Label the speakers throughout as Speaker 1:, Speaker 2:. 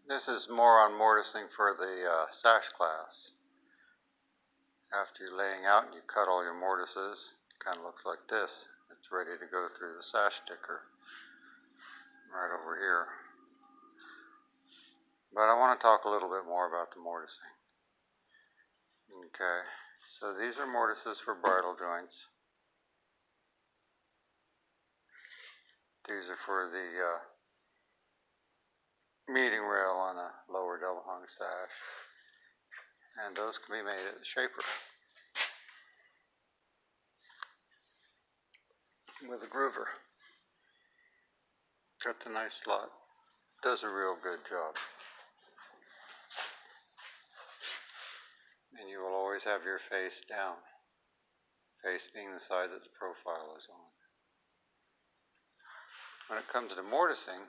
Speaker 1: This is more on mortising for the Sash class. After you're laying out and you cut all your mortises, it kind of looks like this. It's ready to go through the Sash sticker right over here. But I want to talk a little bit more about the mortising. Okay, so these are mortises for bridle joints. These are for the meeting rail on a lower double hung sash, and those can be made at the shaper with a groover. Cuts a nice slot, does a real good job, and you will always have your face down, face being the side that the profile is on. When it comes to mortising,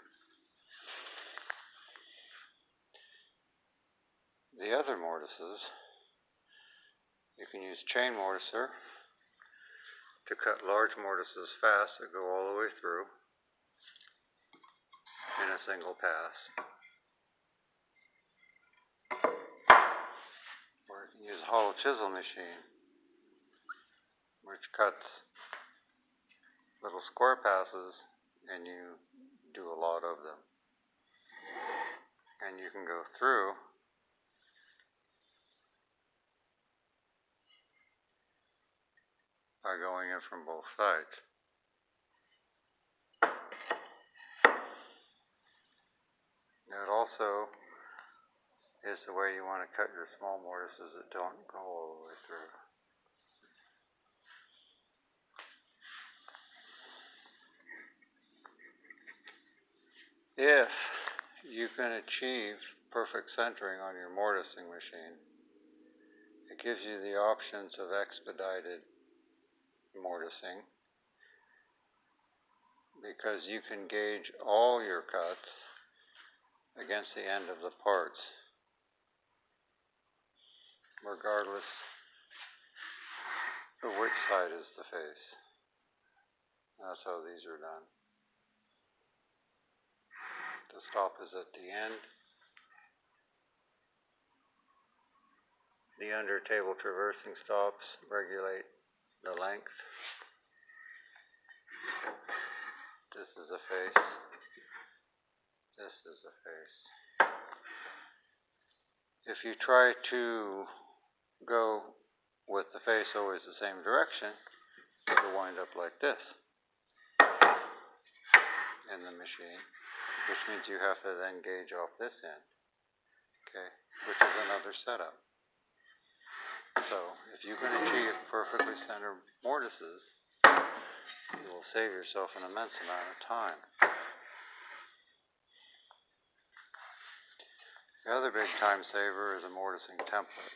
Speaker 1: the other mortises, you can use chain mortiser to cut large mortises fast that go all the way through in a single pass. Or you can use a hollow chisel machine, which cuts little square passes and you do a lot of them. And you can go through by going in from both sides. It also is the way you want to cut your small mortises that don't go all the way through. If you can achieve perfect centering on your mortising machine, it gives you the options of expedited mortising, because you can gauge all your cuts against the end of the parts, regardless of which side is the face. That's how these are done. The stop is at the end. The under table traversing stops regulate the length. This is a face. This is a face. If you try to go with the face always the same direction, you'll wind up like this in the machine, which means you have to then gauge off this end, okay, which is another setup. So if you can achieve perfectly centered mortises, you will save yourself an immense amount of time. The other big time saver is a mortising template,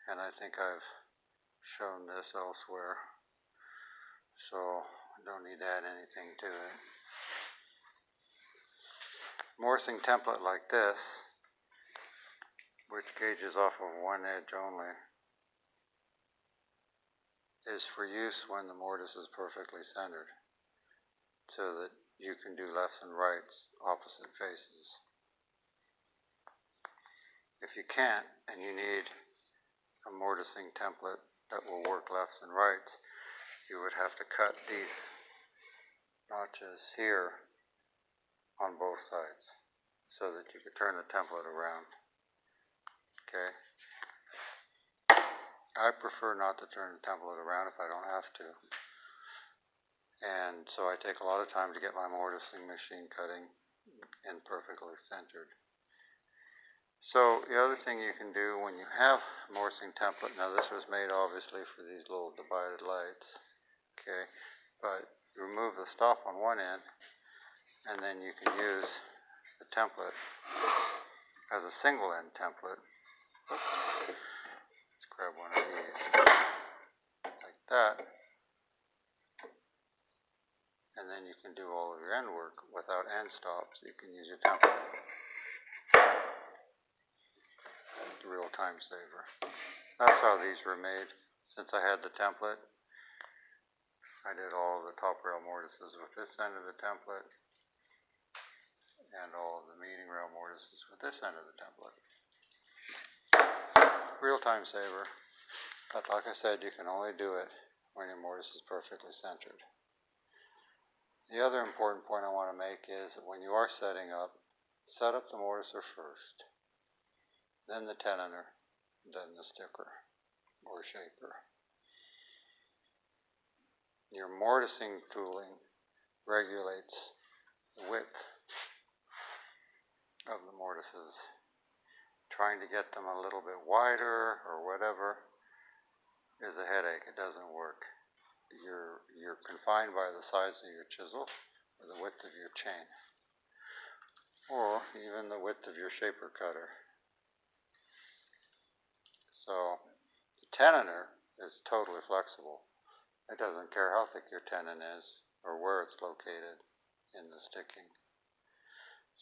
Speaker 1: and I think I've shown this elsewhere, so I don't need to add anything to it. Mortising template like this, which gauges off of one edge only, is for use when the mortise is perfectly centered, so that you can do lefts and rights, opposite faces. If you can't, and you need a mortising template that will work lefts and rights, you would have to cut these notches here on both sides, so that you could turn the template around. Okay? I prefer not to turn the template around if I don't have to. And so I take a lot of time to get my mortising machine cutting in perfectly centered. So the other thing you can do when you have a mortising template, now this was made obviously for these little divided lights, okay, but you remove the stop on one end, and then you can use the template as a single end template. Oops. Let's grab one of these, like that, and then you can do all of your end work without end stops. You can use your template. It's a real time saver. That's how these were made. Since I had the template, I did all of the top rail mortises with this end of the template, and all of the meeting rail mortises mortises with this end of the template. Real time saver, but like I said, you can only do it when your mortise is perfectly centered. The other important point I want to make is that when you are setting up, set up the mortiser first, then the tenoner, then the sticker or shaper. Your mortising tooling regulates the width of the mortises. Trying to get them a little bit wider or whatever is a headache. It doesn't work. You're confined by the size of your chisel or the width of your chain, or even the width of your shaper cutter. So the tenoner is totally flexible. It doesn't care how thick your tenon is or where it's located in the sticking.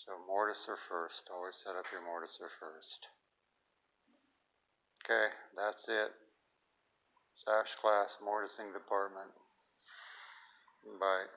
Speaker 1: So mortiser first. Always set up your mortiser first. Okay, that's it. Sash class mortising department. Bye.